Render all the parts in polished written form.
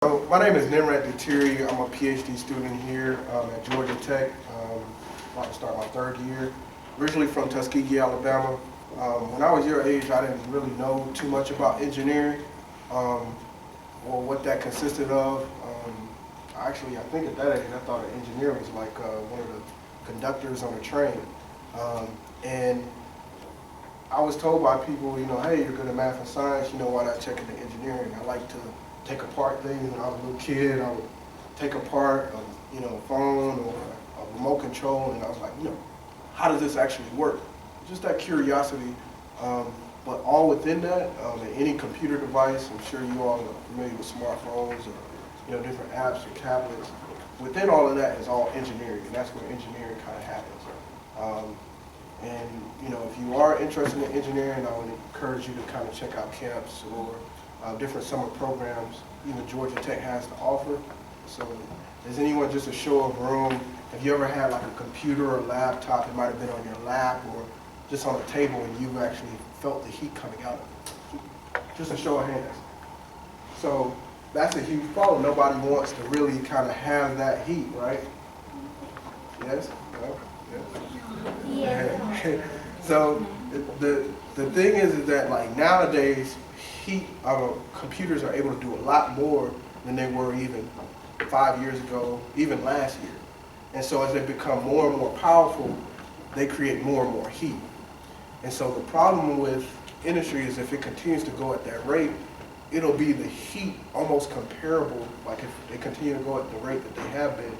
So my name is Ninrat Datiri. I'm a PhD student here at Georgia Tech. About to start my third year. Originally from Tuskegee, Alabama. When I was your age, I didn't really know too much about engineering or what that consisted of. I think at that age, I thought an engineer was like one of the conductors on a train. And I was told by people, hey, you're good at math and science, why not check into engineering? I like to take apart things. When I was a little kid, I would take apart a phone or a remote control, and I was like, how does this actually work? Just that curiosity. But all within that, any computer device, I'm sure you all are familiar with smartphones or different apps or tablets. Within all of that is all engineering, and that's where engineering kind of happens. If you are interested in engineering, I would encourage you to kind of check out camps or different summer programs Georgia Tech has to offer. So is anyone, just a show of room, have you ever had like a computer or laptop, it might have been on your lap or just on a table and you actually felt the heat coming out of it? Just a show of hands. So that's a huge problem. Nobody wants to really kind of have that heat, right? Yes? No? Yes? Yeah. So the thing is that like nowadays, computers are able to do a lot more than they were even 5 years ago, even last year. And so as they become more and more powerful, they create more and more heat. And so the problem with industry is if it continues to go at that rate, it'll be the heat almost comparable, like if they continue to go at the rate that they have been,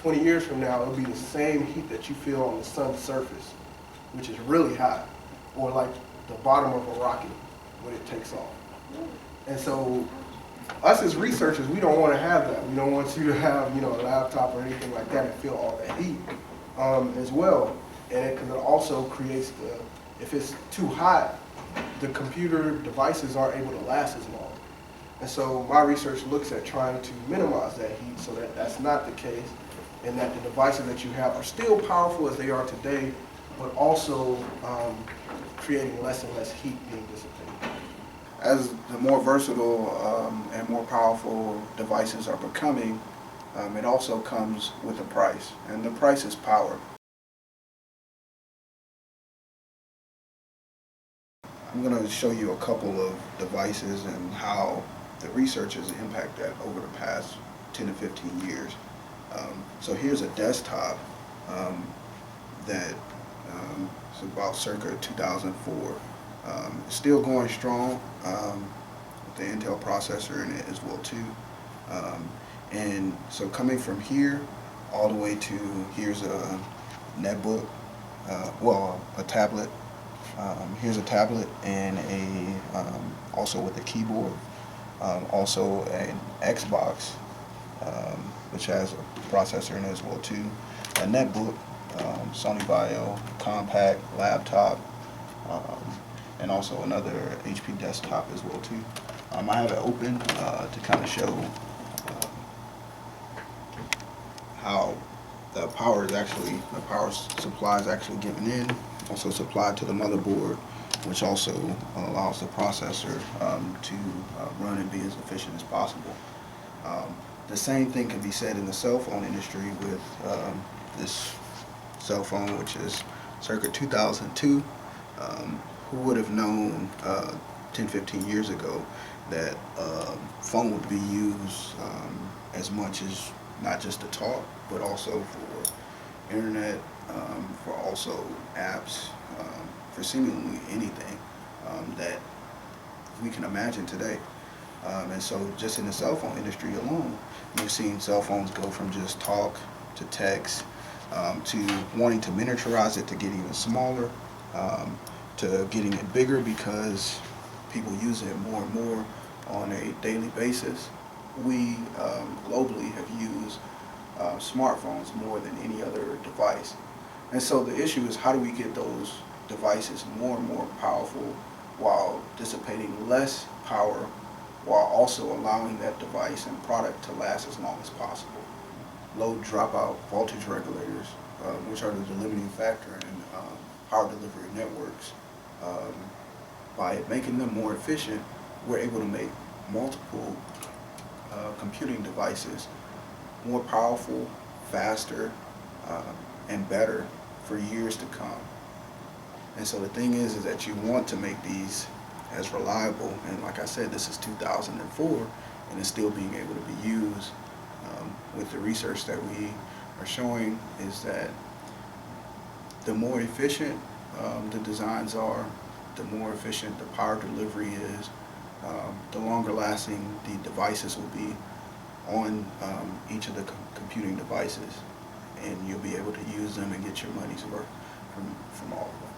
20 years from now, it'll be the same heat that you feel on the sun's surface, which is really hot, or like the bottom of a rocket when it takes off. And so us as researchers, we don't want to have that. We don't want you to have a laptop or anything like that and feel all that heat as well. And it also creates if it's too hot, the computer devices aren't able to last as long. And so my research looks at trying to minimize that heat so that that's not the case, and that the devices that you have are still powerful as they are today, but also creating less and less heat being dissipated. As the more versatile and more powerful devices are becoming, it also comes with a price, and the price is power. I'm going to show you a couple of devices and how the research has impacted that over the past 10 to 15 years. So here's a desktop that is about circa 2004. Still going strong with the Intel processor in it as well too. And so coming from here all the way to here's a netbook, a tablet. Here's a tablet and also with a keyboard. Also an Xbox, which has a processor in it as well too. A netbook, Sony Vaio, compact laptop, and also another HP desktop as well too. I have it open to kind of show how the power supply is actually given in, also supplied to the motherboard, which also allows the processor to run and be as efficient as possible. The same thing can be said in the cell phone industry with this cell phone, which is circa 2002. Who would have known 10, 15 years ago that phone would be used as much as not just to talk, but also for internet, for also apps, for seemingly anything that we can imagine today. And so just in the cell phone industry alone, you've seen cell phones go from just talk to text to wanting to miniaturize it to get even smaller, to getting it bigger because people use it more and more on a daily basis. We globally have used smartphones more than any other device. And so the issue is, how do we get those devices more and more powerful while dissipating less power, while also allowing that device and product to last as long as possible? Low dropout voltage regulators, which are the limiting factor in power delivery networks. By making them more efficient, we're able to make multiple computing devices more powerful, faster, and better for years to come. And so the thing is that you want to make these as reliable, and like I said, this is 2004, and it's still being able to be used. With the research that we are showing is that the more efficient the designs are, the more efficient the power delivery is, the longer lasting the devices will be on each of the computing devices, and you'll be able to use them and get your money's worth from all of them.